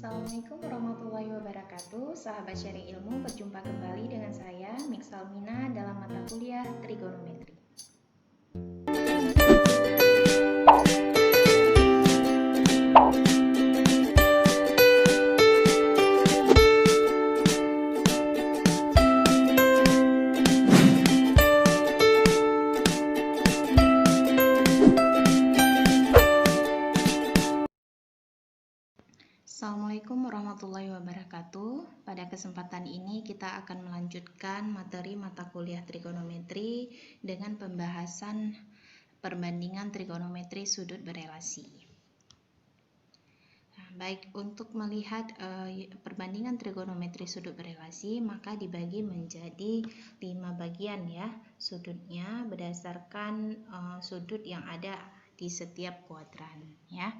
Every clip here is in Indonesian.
Assalamualaikum warahmatullahi wabarakatuh. Sahabat sharing ilmu, berjumpa kembali dengan saya Mik Salmina dalam mata kuliah Trigonometri. Assalamualaikum warahmatullahi wabarakatuh. Pada kesempatan ini kita akan melanjutkan materi mata kuliah trigonometri dengan pembahasan perbandingan trigonometri sudut berelasi. Baik, untuk melihat perbandingan trigonometri sudut berelasi, maka dibagi menjadi 5 bagian ya sudutnya berdasarkan sudut yang ada di setiap kuadran ya.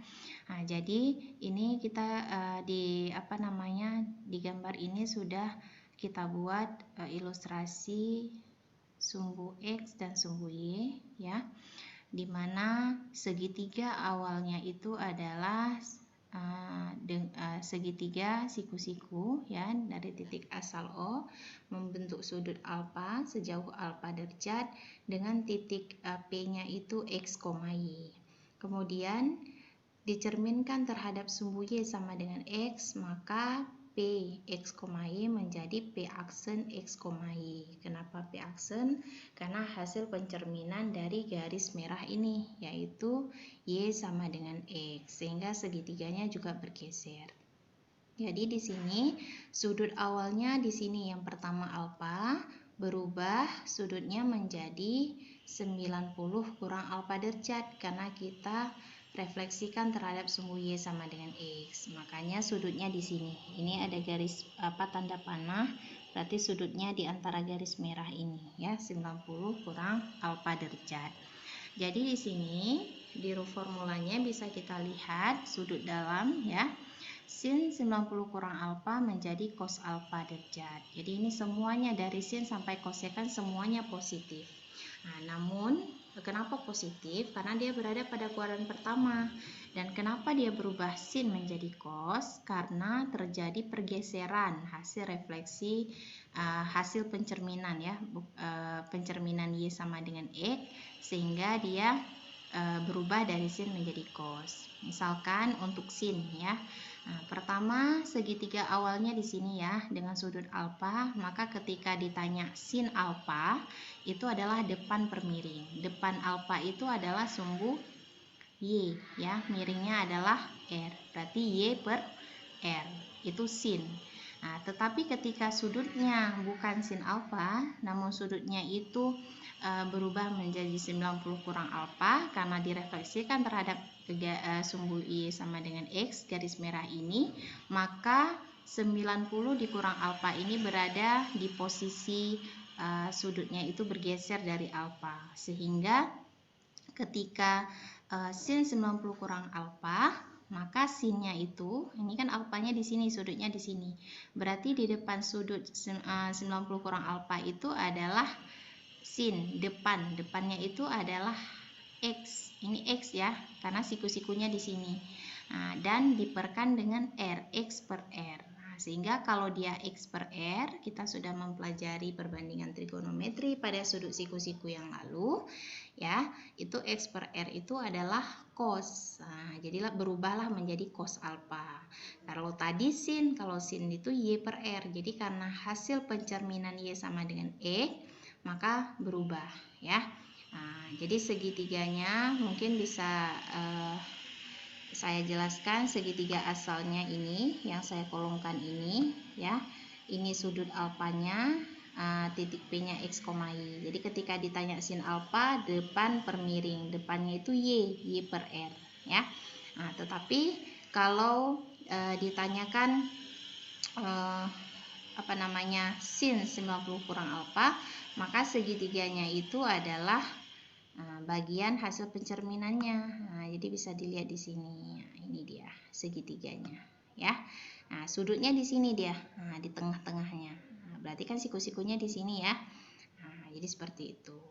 Nah, jadi ini kita di gambar ini sudah kita buat ilustrasi sumbu X dan sumbu Y ya, dimana segitiga awalnya itu adalah segitiga siku-siku ya, dari titik asal O membentuk sudut alfa sejauh alfa derajat dengan titik P-nya itu X, Y. Kemudian dicerminkan terhadap sumbu Y sama dengan X, maka P X, Y menjadi P aksen X, Y. Kenapa P aksen? Karena hasil pencerminan dari garis merah ini, yaitu Y sama dengan X, sehingga segitiganya juga bergeser. Jadi di sini sudut awalnya di sini yang pertama alfa berubah sudutnya menjadi 90 kurang alfa derajat karena kita refleksikan terhadap sumbu Y sama dengan X. Makanya sudutnya di sini. Ini ada garis tanda panah, berarti sudutnya di antara garis merah ini ya, 90 kurang alfa derajat. Jadi di sini di formulanya bisa kita lihat sudut dalam ya. Sin 90 kurang alfa menjadi cos alfa derajat. Jadi ini semuanya dari sin sampai cosnya kan semuanya positif. Nah, namun kenapa positif? Karena dia berada pada kuadran pertama. Dan kenapa dia berubah sin menjadi cos? Karena terjadi pergeseran hasil refleksi, hasil pencerminan ya, pencerminan Y sama dengan X, sehingga dia berubah dari sin menjadi cos. Misalkan untuk sin ya. Nah, pertama segitiga awalnya di sini ya dengan sudut alfa, maka ketika ditanya sin alfa itu adalah depan per miring. Depan alfa itu adalah sumbu Y ya, miringnya adalah R. Berarti Y per R itu sin. Nah, tetapi ketika sudutnya bukan sin alfa, namun sudutnya itu berubah menjadi 90 kurang alfa karena direfleksikan terhadap sumbu Y sama dengan X, garis merah ini, maka 90 dikurang alfa ini berada di posisi sudutnya itu bergeser dari alfa, sehingga ketika sin 90 kurang alfa, maka sinnya itu, ini kan alfanya di sini, sudutnya di sini. Berarti di depan sudut 90 kurang alfa itu adalah sin, depannya itu adalah X. Ini X ya, karena siku-sikunya di sini. Nah, dan diperkan dengan R, X per R. Sehingga kalau dia X per R, kita sudah mempelajari perbandingan trigonometri pada sudut siku-siku yang lalu ya, itu X per R itu adalah cos. Nah, jadilah berubahlah menjadi cos alfa. Kalau tadi sin, kalau sin itu Y per R. Jadi karena hasil pencerminan Y sama dengan E, maka berubah ya. Nah, jadi segitiganya mungkin bisa saya jelaskan. Segitiga asalnya ini yang saya kolomkan ini ya, ini sudut alfanya, titik P nya X, Y. Jadi ketika ditanya sin alfa, depan per miring, depannya itu Y per R ya. Nah, tetapi kalau ditanyakan sin 90 kurang alfa, maka segitiganya itu adalah bagian hasil pencerminannya. Nah, jadi bisa dilihat di sini. Nah, ini dia segitiganya ya. Nah, sudutnya di sini dia. Nah, di tengah-tengahnya. Nah, berarti kan siku-sikunya di sini ya. Nah, jadi seperti itu.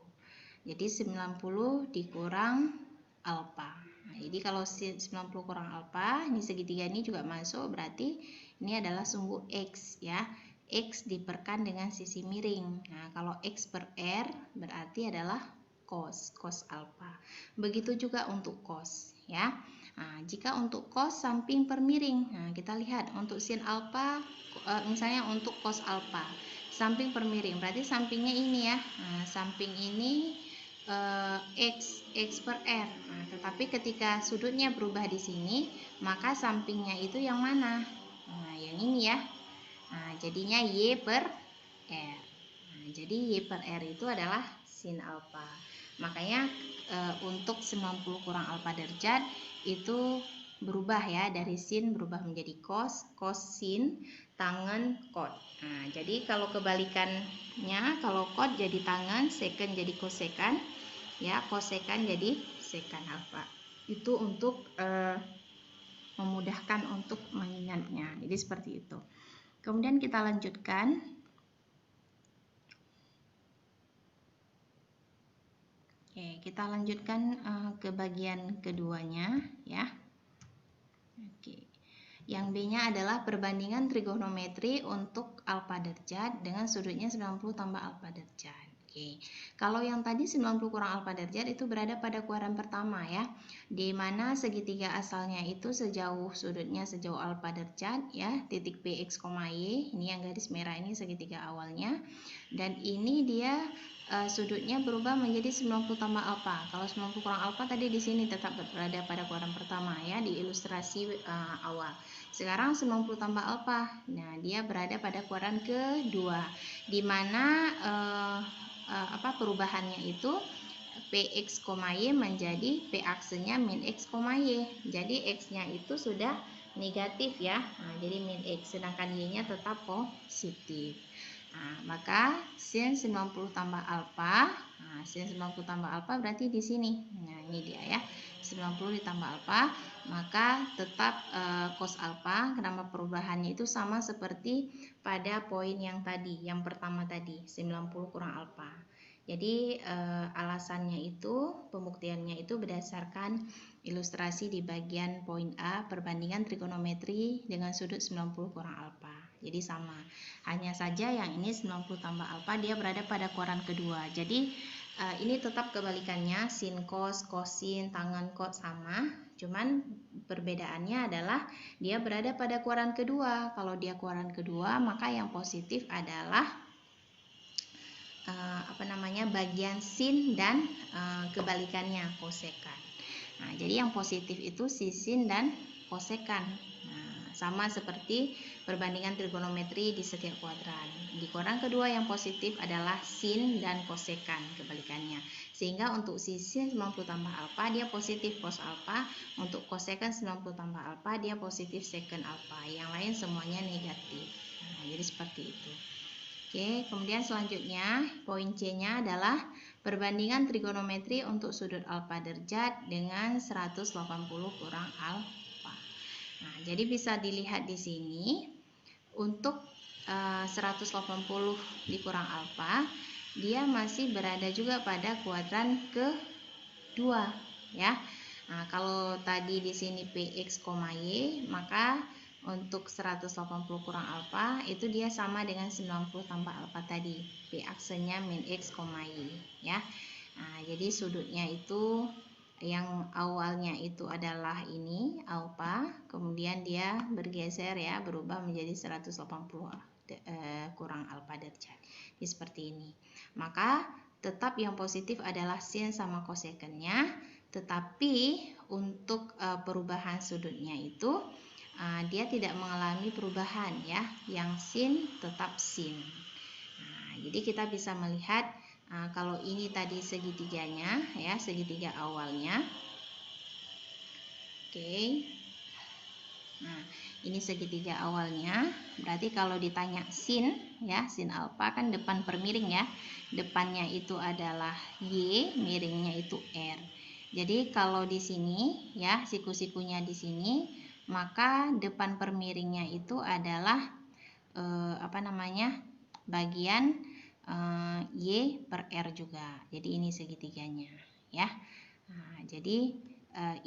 Jadi 90 dikurang alfa. Nah, Jadi kalau sin 90 kurang alfa, ini segitiga ini juga masuk, berarti ini adalah sumbu X ya. X diperkan dengan sisi miring. Nah, kalau X per R berarti adalah cos alfa. Begitu juga untuk cos ya. Nah, jika untuk cos samping per miring, nah kita lihat untuk sin alfa, misalnya untuk cos alfa, samping per miring, berarti sampingnya ini ya. Nah, samping ini X per R. Nah, tetapi ketika sudutnya berubah di sini, maka sampingnya itu yang mana? Nah, yang ini ya. Nah, jadinya Y per R. Nah, jadi Y per R itu adalah sin alfa. Makanya untuk 90 kurang alfa derajat itu berubah ya, dari sin berubah menjadi cos, sin, tangen, cot. Nah, jadi kalau kebalikannya, kalau cot jadi tangen, secant jadi kosekan, ya kosekan jadi sekan alfa. Itu untuk memudahkan untuk mengingatnya. Jadi seperti itu. Kemudian kita lanjutkan. Oke, kita lanjutkan ke bagian keduanya ya. Oke. Yang B-nya adalah perbandingan trigonometri untuk alfa derajat dengan sudutnya 90 tambah alfa derajat. Oke. Kalau yang tadi 90 kurang alfa derajat itu berada pada kuadran pertama ya, di mana segitiga asalnya itu sudutnya sejauh alfa derajat ya, titik P, X, Y, ini yang garis merah ini segitiga awalnya, dan ini dia sudutnya berubah menjadi 90 tambah alfa. Kalau 90 kurang alfa tadi di sini tetap berada pada kuadran pertama ya, di ilustrasi awal. Sekarang 90 tambah alfa, nah dia berada pada kuadran kedua, di mana perubahannya itu Px, Y menjadi P aksenya min X, Y. Jadi X nya itu sudah negatif ya. Nah, jadi min X, sedangkan Y nya tetap positif. Nah, maka sin 90 tambah alfa, nah, sin 90 tambah alfa berarti di sini. Nah, ini dia ya. 90 ditambah alfa, maka tetap cos alfa. Kenapa perubahannya itu sama seperti pada poin yang tadi, yang pertama tadi, 90 kurang alfa. Jadi alasannya itu, pembuktiannya itu berdasarkan ilustrasi di bagian poin A, perbandingan trigonometri dengan sudut 90 kurang alfa. Jadi sama. Hanya saja yang ini 90 tambah alfa dia berada pada kuadran kedua. Jadi ini tetap kebalikannya, sin cos, kosin, tangen cot sama. Cuman perbedaannya adalah dia berada pada kuadran kedua. Kalau dia kuadran kedua, maka yang positif adalah bagian sin dan kebalikannya kosekan. Nah, jadi yang positif itu si sin dan kosekan. Nah, sama seperti perbandingan trigonometri di setiap kuadran. Di kuadran kedua yang positif adalah sin dan kosekan kebalikannya. Sehingga untuk si sin 90 tambah alfa dia positif cos alfa, untuk kosekan 90 tambah alfa dia positif secant alfa. Yang lain semuanya negatif. Nah, jadi seperti itu. Oke, kemudian selanjutnya poin C-nya adalah perbandingan trigonometri untuk sudut alfa derajat dengan 180 kurang alfa. Nah, jadi bisa dilihat di sini untuk 180 dikurang alfa, dia masih berada juga pada kuadran kedua ya. Nah, kalau tadi di sini Px, Y, maka untuk 180 kurang alfa itu dia sama dengan 90 tambah alfa tadi, P aksenya min X, Y ya. Nah, jadi sudutnya itu yang awalnya itu adalah ini alfa, kemudian dia bergeser ya, berubah menjadi 180 kurang alfa derajat. Jadi seperti ini. Maka tetap yang positif adalah sin sama kosekannya, tetapi untuk perubahan sudutnya itu dia tidak mengalami perubahan ya, yang sin tetap sin. Nah, jadi kita bisa melihat kalau ini tadi segitiganya ya, segitiga awalnya. Oke. Nah, ini segitiga awalnya. Berarti kalau ditanya sin ya, sin alfa kan depan per miring ya. Depannya itu adalah Y, miringnya itu R. Jadi kalau di sini ya, siku-sikunya di sini, maka depan per miringnya itu adalah bagian Y per R juga. Jadi ini segitiganya ya. Nah, jadi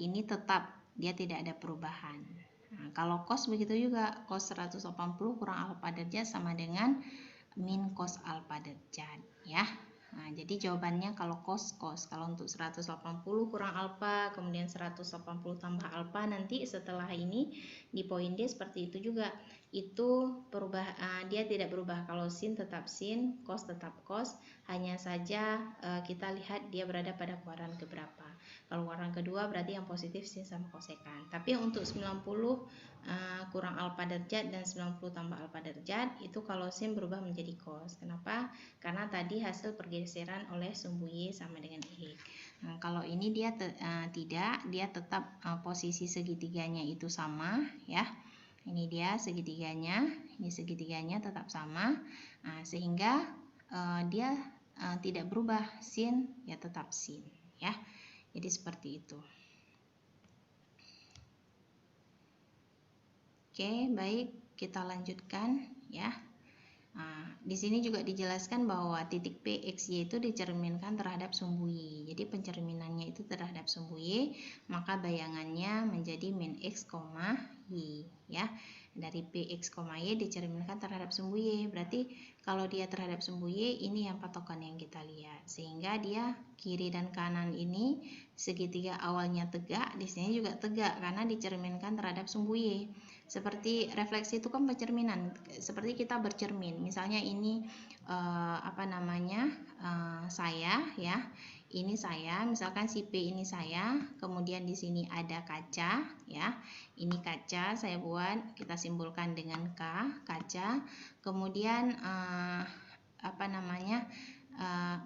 ini tetap, dia tidak ada perubahan. Nah, kalau cos begitu juga, cos 180 kurang alfa derajat sama dengan min cos alfa derajat ya. Nah, jadi jawabannya kalau cos, kalau untuk 180 kurang alfa, kemudian 180 tambah alfa, nanti setelah ini di poin D seperti itu juga. Itu dia tidak berubah. Kalau sin tetap sin, cos tetap cos, hanya saja kita lihat dia berada pada kuadran keberapa. Kalau kuadran kedua berarti yang positif sin sama kosekan. Tapi untuk 90 kurang alfa derajat dan 90 tambah alfa derajat itu kalau sin berubah menjadi cos. Kenapa? Karena tadi hasil pergeseran oleh sumbu Y sama dengan X. Nah, kalau ini dia tidak, dia tetap posisi segitiganya itu sama ya. Ini dia segitiganya, ini segitiganya tetap sama, sehingga dia tidak berubah, sin ya tetap sin ya. Jadi seperti itu. Oke, baik, kita lanjutkan ya. Di sini juga dijelaskan bahwa titik P, X, Y itu dicerminkan terhadap sumbu Y. Jadi pencerminannya itu terhadap sumbu Y, maka bayangannya menjadi min X, Y ya. Dari P, X, Y dicerminkan terhadap sumbu Y. Berarti kalau dia terhadap sumbu Y, ini yang patokan yang kita lihat. Sehingga dia kiri dan kanan ini segitiga awalnya tegak, di sini juga tegak karena dicerminkan terhadap sumbu Y. Seperti refleksi itu kan pencerminan, seperti kita bercermin. Misalnya ini saya ya, ini saya, misalkan si P ini saya, kemudian di sini ada kaca ya, ini kaca saya buat, kita simbolkan dengan K, kaca, kemudian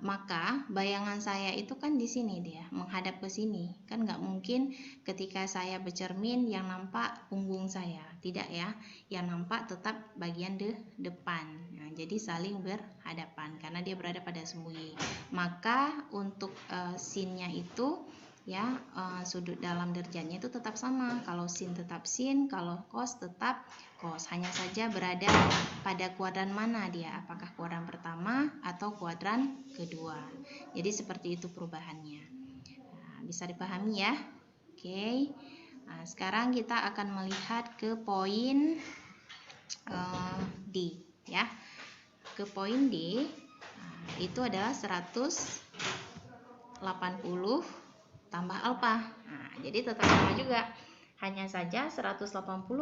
maka bayangan saya itu kan di sini dia menghadap ke sini, kan nggak mungkin ketika saya bercermin yang nampak punggung saya, tidak ya, yang nampak tetap bagian depan. Nah, jadi saling berhadapan karena dia berada pada sumbu Y. Maka untuk sinnya itu ya, sudut dalam derajatnya itu tetap sama. Kalau sin tetap sin, kalau cos tetap cos, hanya saja berada pada kuadran mana dia, apakah kuadran pertama atau kuadran kedua. Jadi seperti itu perubahannya. Bisa dipahami ya. Oke. Sekarang kita akan melihat ke poin D ya. Ke poin D itu adalah 180 tambah alfa. Jadi tetap sama juga. Hanya saja 180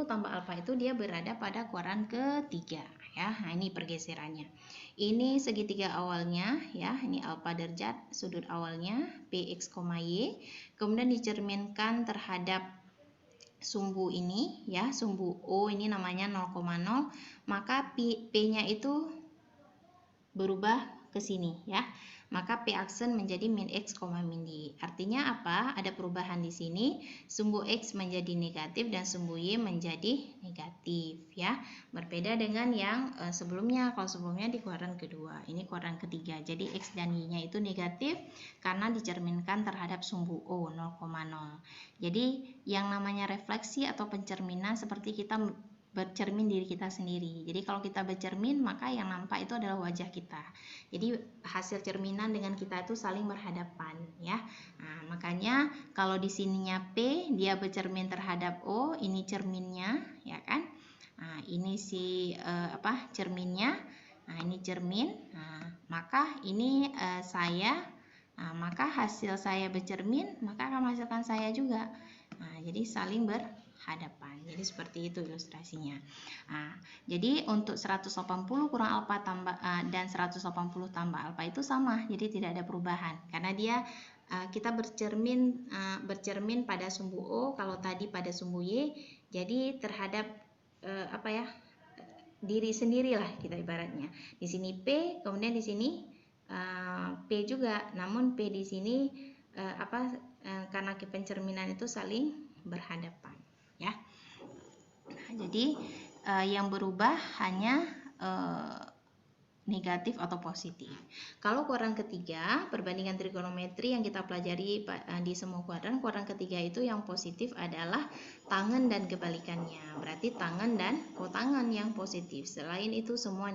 tambah alfa itu dia berada pada kuadran ketiga ya. Nah, ini pergeserannya. Ini segitiga awalnya ya, ini alfa derajat sudut awalnya Px, Y. Kemudian dicerminkan terhadap sumbu ini ya, sumbu O ini namanya 0,0, maka P-nya itu berubah ke sini ya. Maka P aksen menjadi min X, min Y. Artinya apa? Ada perubahan di sini. Sumbu X menjadi negatif dan sumbu Y menjadi negatif ya. Berbeda dengan yang sebelumnya. Kalau sebelumnya di kuadran kedua, ini kuadran ketiga. Jadi X dan Y-nya itu negatif karena dicerminkan terhadap sumbu O 0,0. Jadi yang namanya refleksi atau pencerminan seperti kita bercermin diri kita sendiri. Jadi kalau kita bercermin, maka yang nampak itu adalah wajah kita. Jadi hasil cerminan dengan kita itu saling berhadapan ya. Nah, makanya kalau di sininya P, dia bercermin terhadap O, ini cerminnya ya kan. Nah, ini cerminnya. Nah, ini cermin. Nah, maka ini saya. Nah, maka hasil saya bercermin, maka akan menghasilkan saya juga. Nah, jadi saling berhadapan. Jadi seperti itu ilustrasinya. Nah, jadi untuk 180 kurang alfa dan 180 tambah alfa itu sama. Jadi tidak ada perubahan karena dia kita bercermin pada sumbu O, kalau tadi pada sumbu Y. Jadi terhadap diri sendirilah kita ibaratnya. Di sini P, kemudian di sini P juga. Namun P di sini karena pencerminan itu saling berhadapan ya. Nah, jadi yang berubah hanya negatif atau positif. Kalau kuadran ketiga, perbandingan trigonometri yang kita pelajari di semua kuadran ketiga itu yang positif adalah tangen dan kebalikannya. Berarti tangen dan kotangan yang positif. Selain itu semua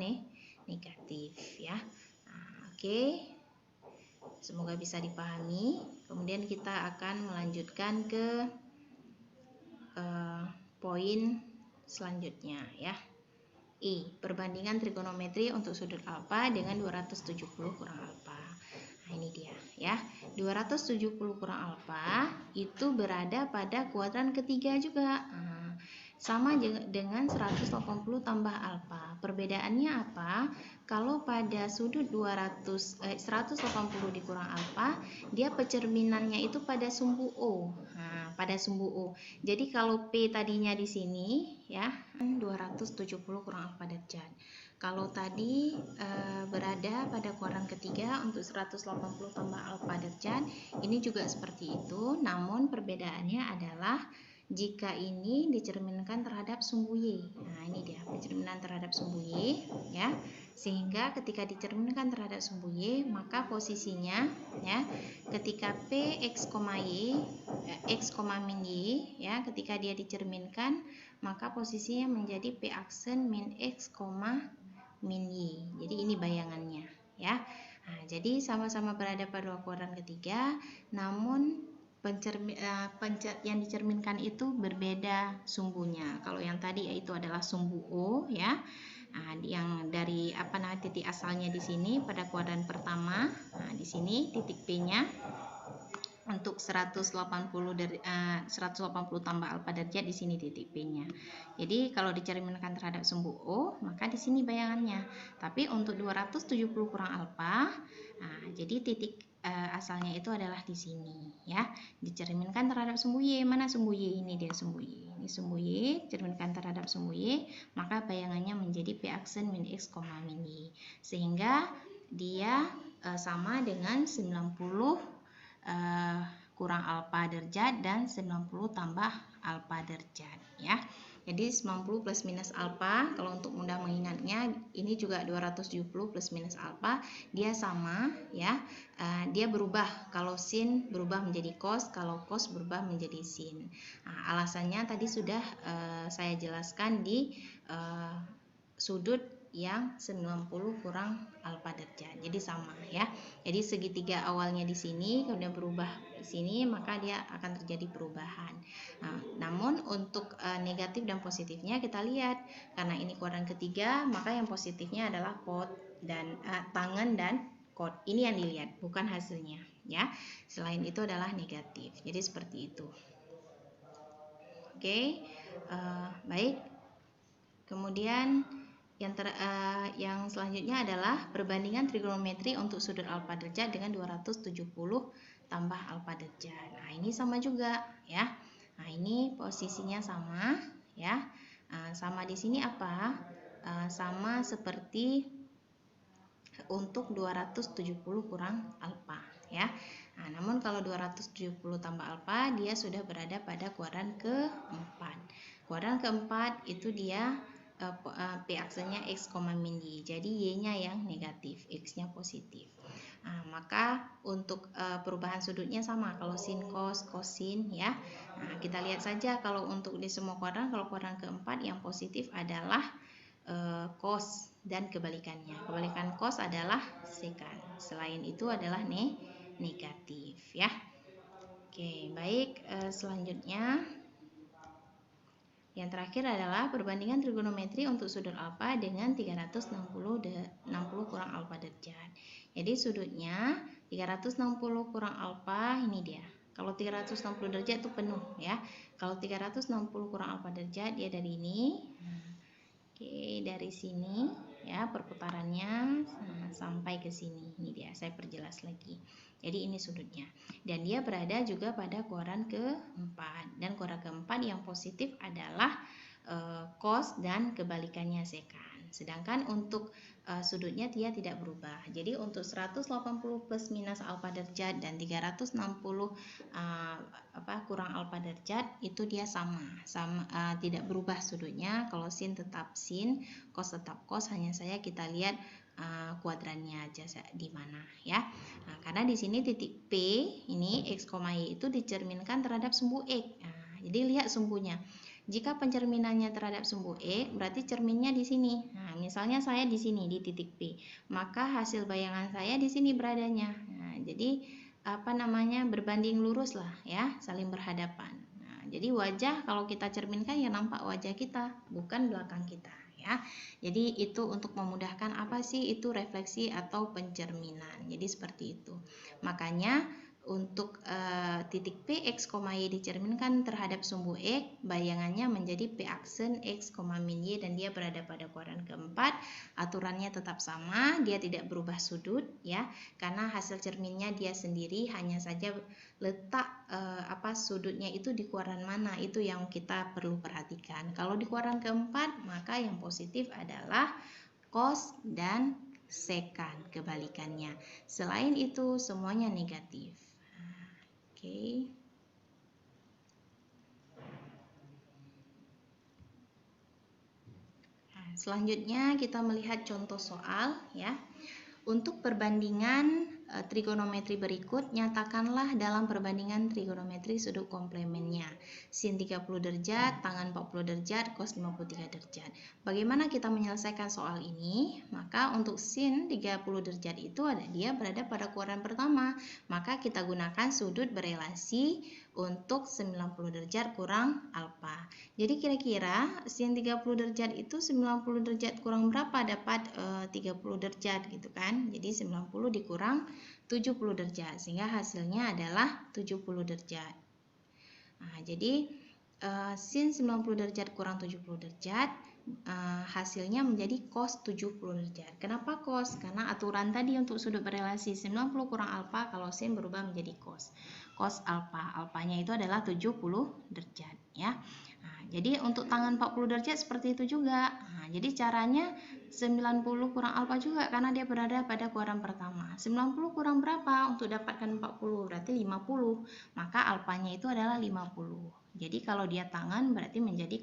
negatif ya. Nah, oke. Semoga bisa dipahami. Kemudian kita akan melanjutkan ke poin selanjutnya ya. Perbandingan trigonometri untuk sudut alfa dengan 270 kurang alfa. Nah, ini dia ya. 270 kurang alfa itu berada pada kuadran ketiga juga. Sama dengan 180 tambah alfa. Perbedaannya apa? Kalau pada sudut 180 dikurang alfa, dia pencerminannya itu pada sumbu O. Nah, pada sumbu O. Jadi kalau P tadinya di sini ya, 270 kurang alfa derajat. Kalau tadi berada pada kuadran ketiga untuk 180 tambah alfa derajat, ini juga seperti itu. Namun perbedaannya adalah jika ini dicerminkan terhadap sumbu Y. Nah, ini dia pencerminan terhadap sumbu Y ya. Sehingga ketika dicerminkan terhadap sumbu Y, maka posisinya ya, ketika P X, Y, X, min Y ya, ketika dia dicerminkan, maka posisinya menjadi P aksen min X, min Y. Jadi ini bayangannya ya. Nah, jadi sama-sama berada pada kuadran ketiga, namun yang dicerminkan itu berbeda sumbunya. Kalau yang tadi yaitu adalah sumbu O ya. Nah, yang dari titik asalnya di sini pada kuadran pertama. Nah, di sini titik P-nya untuk 180 tambah alfa derajat, di sini titik P-nya. Jadi kalau dicerminkan terhadap sumbu O, maka di sini bayangannya. Tapi untuk 270 kurang alfa, nah, jadi titik asalnya itu adalah di sini ya. Dicerminkan terhadap sumbu Y. Mana sumbu Y? Ini dia sumbu Y. Ini sumbu Y, cerminkan terhadap sumbu Y, maka bayangannya menjadi P aksen min X, min Y. Sehingga dia sama dengan 90 kurang alfa derajat dan 90 tambah alfa derajat ya. Jadi 90 plus minus alfa, kalau untuk mudah mengingatnya, ini juga 270 plus minus alfa, dia sama ya. Dia berubah, kalau sin berubah menjadi cos, kalau cos berubah menjadi sin. Nah, alasannya tadi sudah saya jelaskan di sudut yang 90 kurang alfa derajat. Jadi sama ya. Jadi segitiga awalnya di sini kemudian berubah di sini, maka dia akan terjadi perubahan. Nah, namun untuk negatif dan positifnya kita lihat, karena ini kuadran ketiga, maka yang positifnya adalah chord dan tangan dan chord. Ini yang dilihat, bukan hasilnya ya. Selain itu adalah negatif. Jadi seperti itu. Oke. Baik. Kemudian yang selanjutnya adalah perbandingan trigonometri untuk sudut alfa derajat dengan 270 tambah alfa derajat. Nah, ini sama juga ya. Nah, ini posisinya sama ya. Sama di sini apa? Sama seperti untuk 270 kurang alfa ya. Nah, namun kalau 270 tambah alfa, dia sudah berada pada kuadran keempat. Kuadran keempat itu dia P aksennya X, min Y. Jadi Y-nya yang negatif, X-nya positif. Nah, maka untuk perubahan sudutnya sama. Kalau sin, cos, cosin ya. Nah, kita lihat saja kalau untuk di semua kuadran, kalau kuadran keempat yang positif adalah cos dan kebalikannya. Kebalikan cos adalah sekan. Selain itu adalah negatif ya. Oke, baik. Selanjutnya yang terakhir adalah perbandingan trigonometri untuk sudut alfa dengan 360 kurang alfa derajat. Jadi sudutnya 360 kurang alfa, ini dia. Kalau 360 derajat itu penuh ya. Kalau 360 kurang alfa derajat, dia dari ini. Oke, dari sini ya perputarannya sampai ke sini. Ini dia, saya perjelas lagi. Jadi ini sudutnya. Dan dia berada juga pada kuadran keempat. Dan kuadran keempat yang positif adalah cos dan kebalikannya sekan. Sedangkan untuk sudutnya dia tidak berubah. Jadi untuk 180 plus minus alfa derajat dan 360 kurang alfa derajat itu dia sama tidak berubah sudutnya. Kalau sin tetap sin, cos tetap cos, hanya saja kita lihat kuadrannya aja di mana ya. Nah, karena di sini titik P ini X, Y itu dicerminkan terhadap sumbu X. Nah, jadi lihat sumbunya. Jika pencerminannya terhadap sumbu X, berarti cerminnya di sini. Nah, misalnya saya di sini di titik P, maka hasil bayangan saya di sini beradanya. Nah, jadi berbanding lurus lah ya, saling berhadapan. Nah, jadi wajah kalau kita cerminkan ya nampak wajah kita, bukan belakang kita ya. Jadi itu untuk memudahkan apa sih itu refleksi atau pencerminan. Jadi seperti itu. Makanya untuk titik P, X, Y dicerminkan terhadap sumbu X, bayangannya menjadi P aksen X, min Y dan dia berada pada kuadran keempat. Aturannya tetap sama, dia tidak berubah sudut ya, karena hasil cerminnya dia sendiri, hanya saja letak sudutnya itu di kuadran mana, itu yang kita perlu perhatikan. Kalau di kuadran keempat, maka yang positif adalah cos dan sekan, kebalikannya. Selain itu semuanya negatif. Oke. Nah, selanjutnya kita melihat contoh soal ya. Untuk perbandingan trigonometri berikut, nyatakanlah dalam perbandingan trigonometri sudut komplemennya. Sin 30 derajat, tangan 40 derajat, cos 53 derajat. Bagaimana kita menyelesaikan soal ini? Maka untuk sin 30 derajat itu dia berada pada kuadran pertama. Maka kita gunakan sudut berelasi untuk 90 derajat kurang alfa. Jadi kira-kira sin 30 derajat itu 90 derajat kurang berapa? Dapat 30 derajat gitu kan. Jadi 90 dikurang 70 derajat sehingga hasilnya adalah 70 derajat. Nah, jadi sin 90 derajat kurang 70 derajat hasilnya menjadi cos 70 derajat. Kenapa cos? Karena aturan tadi untuk sudut berelasi 90 kurang alfa, kalau sin berubah menjadi cos. Cos alfa, alfanya itu adalah 70 derajat ya. Nah, jadi untuk tangan 40 derajat seperti itu juga. Nah, jadi caranya 90 kurang alfa juga karena dia berada pada kuadran pertama. 90 kurang berapa untuk dapatkan 40? Berarti 50. Maka alfanya itu adalah 50. Jadi kalau dia tangan berarti menjadi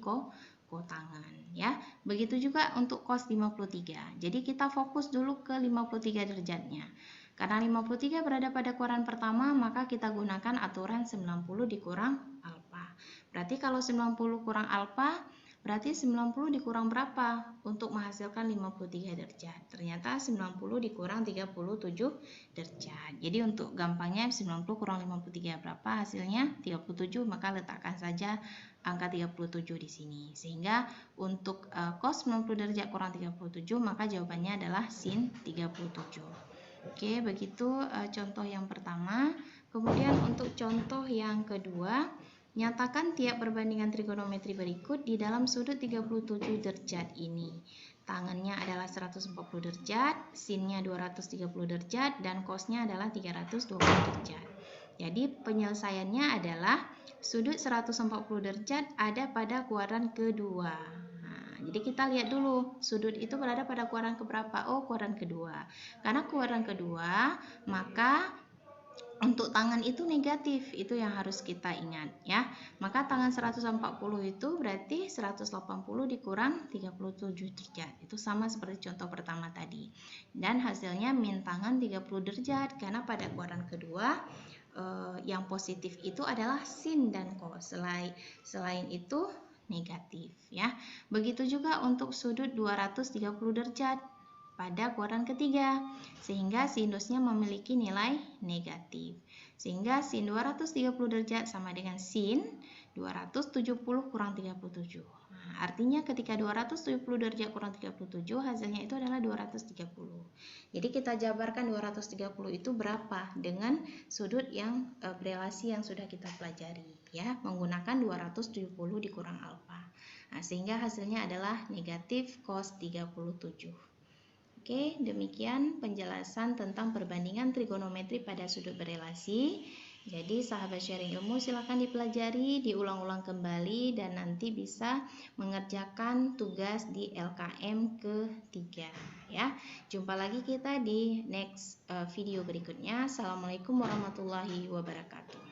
kotangan ya. Begitu juga untuk cos 53. Jadi kita fokus dulu ke 53 derajatnya. Karena 53 berada pada kuadran pertama, maka kita gunakan aturan 90 dikurang alfa. Berarti kalau 90 kurang alfa, berarti 90 dikurang berapa untuk menghasilkan 53 derajat? Ternyata 90 dikurang 37 derajat. Jadi untuk gampangnya 90 kurang 53 berapa hasilnya? 37, maka letakkan saja angka 37 di sini. Sehingga untuk cos 90 derajat kurang 37, maka jawabannya adalah sin 37. Oke, begitu contoh yang pertama. Kemudian untuk contoh yang kedua, nyatakan tiap perbandingan trigonometri berikut di dalam sudut 37 derajat ini. Tangannya adalah 140 derajat, sinnya 230 derajat, dan cosnya adalah 320 derajat. Jadi penyelesaiannya adalah sudut 140 derajat ada pada kuadran kedua. Jadi kita lihat dulu sudut itu berada pada kuadran keberapa? Oh, kuadran kedua. Karena kuadran kedua, maka untuk tangan itu negatif, itu yang harus kita ingat ya. Maka tangan 140 itu berarti 180 dikurang 37 derajat. Itu sama seperti contoh pertama tadi. Dan hasilnya min tangan 30 derajat karena pada kuadran kedua yang positif itu adalah sin dan cos. Selain itu negatif ya. Begitu juga untuk sudut 230 derajat pada kuadran ketiga, sehingga sinusnya memiliki nilai negatif. Sehingga sin 230 derajat sama dengan sin 270 kurang 37. Nah, artinya ketika 270 derajat kurang 37 hasilnya itu adalah 230. Jadi kita jabarkan 230 itu berapa dengan sudut yang berelasi yang sudah kita pelajari ya, menggunakan 270 dikurang alfa. Nah, sehingga hasilnya adalah negatif cos 37. Oke, demikian penjelasan tentang perbandingan trigonometri pada sudut berelasi. Jadi sahabat sharing ilmu silahkan dipelajari, diulang-ulang kembali dan nanti bisa mengerjakan tugas di LKM ketiga ya. Jumpa lagi kita di next video berikutnya. Assalamualaikum warahmatullahi wabarakatuh.